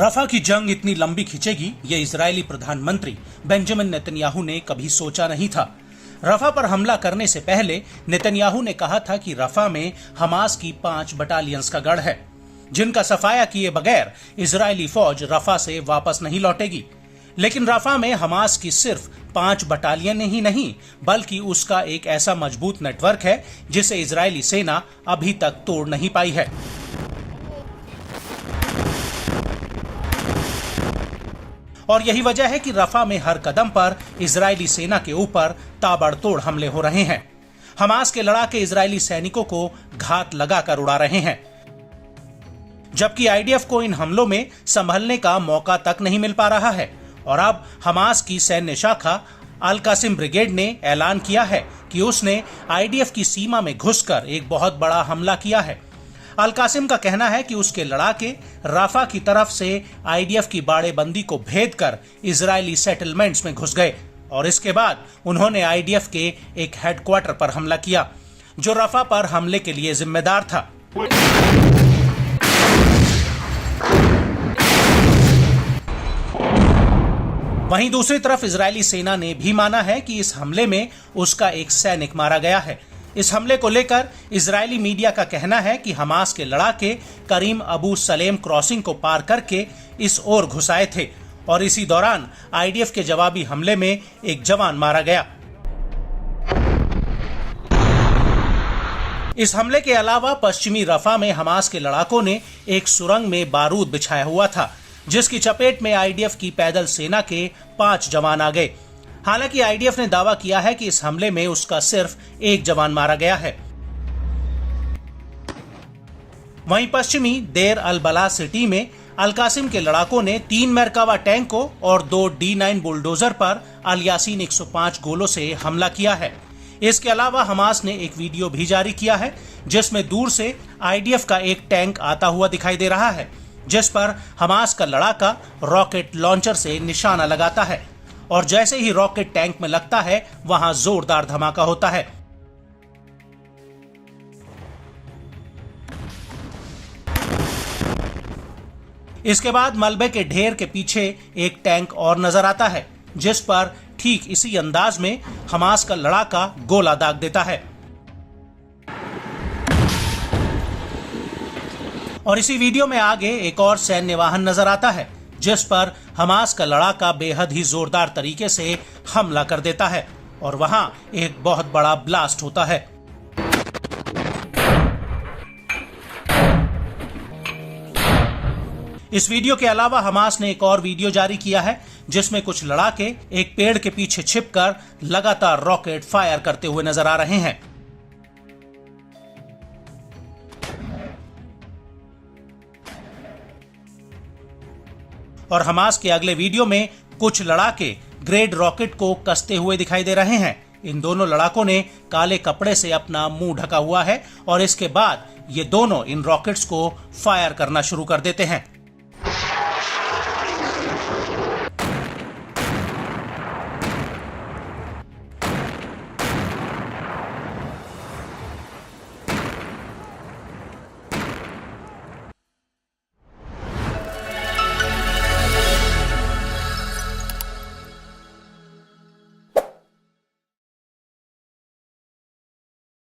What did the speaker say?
रफा की जंग इतनी लंबी खिंचेगी ये इजरायली प्रधानमंत्री बेंजामिन नेतन्याहू ने कभी सोचा नहीं था। रफा पर हमला करने से पहले नेतन्याहू ने कहा था कि रफा में हमास की 5 बटालियंस का गढ़ है, जिनका सफाया किए बगैर इजरायली फौज रफा से वापस नहीं लौटेगी। लेकिन रफा में हमास की सिर्फ 5 बटालियन ही नहीं, बल्कि उसका एक ऐसा मजबूत नेटवर्क है जिसे इजरायली सेना अभी तक तोड़ नहीं पाई है। और यही वजह है कि रफा में हर कदम पर इजरायली सेना के ऊपर ताबड़तोड़ हमले हो रहे हैं। हमास के लड़ाके इजरायली सैनिकों को घात लगाकर उड़ा रहे हैं, जबकि आईडीएफ को इन हमलों में संभलने का मौका तक नहीं मिल पा रहा है। और अब हमास की सैन्य शाखा अल कासिम ब्रिगेड ने ऐलान किया है कि उसने आईडीएफ की सीमा में घुसकर एक बहुत बड़ा हमला किया है। अल कासिम का कहना है कि उसके लड़ाके राफा की तरफ से आईडीएफ की बाड़ेबंदी को भेद कर इजरायली सेटलमेंट्स में घुस गए और इसके बाद उन्होंने आईडीएफ के एक हेडक्वार्टर पर हमला किया, जो राफा पर हमले के लिए जिम्मेदार था। वहीं दूसरी तरफ इजरायली सेना ने भी माना है कि इस हमले में उसका एक सैनिक मारा गया है। इस हमले को लेकर इजरायली मीडिया का कहना है कि हमास के लड़ाके करीम अबू सलेम क्रॉसिंग को पार करके इस ओर घुस आए थे और इसी दौरान आईडीएफ के जवाबी हमले में एक जवान मारा गया। इस हमले के अलावा पश्चिमी रफा में हमास के लड़ाकों ने एक सुरंग में बारूद बिछाया हुआ था, जिसकी चपेट में आईडीएफ की पैदल सेना के 5 जवान आ गए। हालांकि आईडीएफ ने दावा किया है कि इस हमले में उसका सिर्फ एक जवान मारा गया है। वहीं पश्चिमी देर अल बला सिटी में अल कासिम के लड़ाकों ने 3 मेरकावा टैंकों और 2 D9 बुलडोजर पर अल यासीन 105 गोलों से हमला किया है। इसके अलावा हमास ने एक वीडियो भी जारी किया है, जिसमें दूर से आईडीएफ का एक टैंक आता हुआ दिखाई दे रहा है, जिस पर हमास का लड़ाका रॉकेट लॉन्चर से निशाना लगाता है और जैसे ही रॉकेट टैंक में लगता है वहां जोरदार धमाका होता है। इसके बाद मलबे के ढेर के पीछे एक टैंक और नजर आता है, जिस पर ठीक इसी अंदाज में हमास का लड़ाका गोला दाग देता है। और इसी वीडियो में आगे एक और सैन्य वाहन नजर आता है, जिस पर हमास का लड़ाका बेहद ही जोरदार तरीके से हमला कर देता है और वहां एक बहुत बड़ा ब्लास्ट होता है। इस वीडियो के अलावा हमास ने एक और वीडियो जारी किया है, जिसमें कुछ लड़ाके एक पेड़ के पीछे छिपकर लगातार रॉकेट फायर करते हुए नजर आ रहे हैं। और हमास के अगले वीडियो में कुछ लड़ाके ग्रेड रॉकेट को कसते हुए दिखाई दे रहे हैं। इन दोनों लड़ाकों ने काले कपड़े से अपना मुंह ढका हुआ है और इसके बाद ये दोनों इन रॉकेट्स को फायर करना शुरू कर देते हैं।